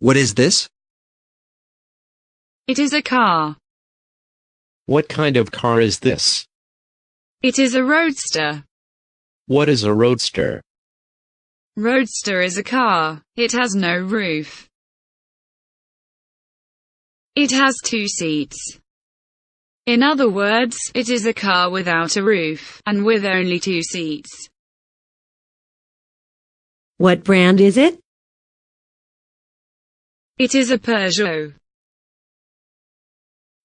What is this? It is a car. What kind of car is this? It is a roadster. What is a roadster? Roadster is a car. It has no roof. It has 2 seats. In other words, it is a car without a roof, and with only 2 seats. What brand is it? It is a Peugeot.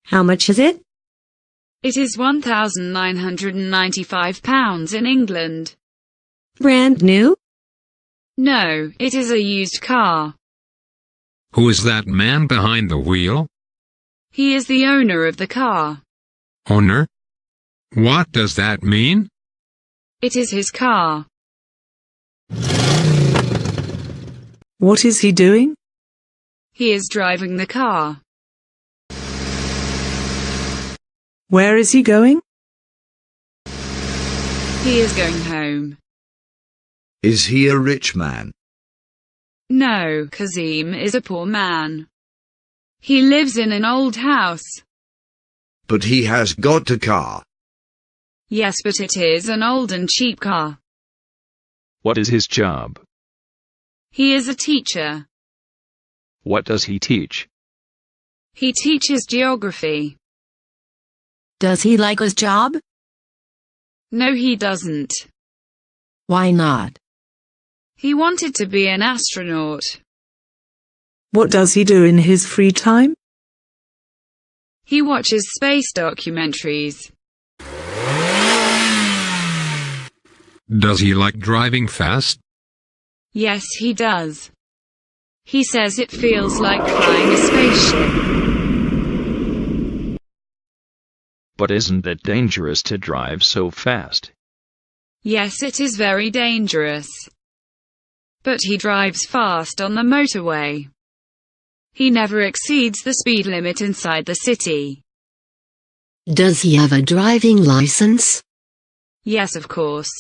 How much is it? It is £1,995 in England. Brand new? No, it is a used car. Who is that man behind the wheel? He is the owner of the car. Owner? What does that mean? It is his car. What is he doing? He is driving the car. Where is he going? He is going home. Is he a rich man? No, Kazim is a poor man. He lives in an old house. But he has got a car. Yes, but it is an old and cheap car. What is his job? He is a teacher. What does he teach? He teaches geography. Does he like his job? No, he doesn't. Why not? He wanted to be an astronaut. What does he do in his free time? He watches space documentaries. Does he like driving fast? Yes, he does. He says it feels like flying a spaceship. But isn't it dangerous to drive so fast? Yes, it is very dangerous. But he drives fast on the motorway. He never exceeds the speed limit inside the city. Does he have a driving license? Yes, of course.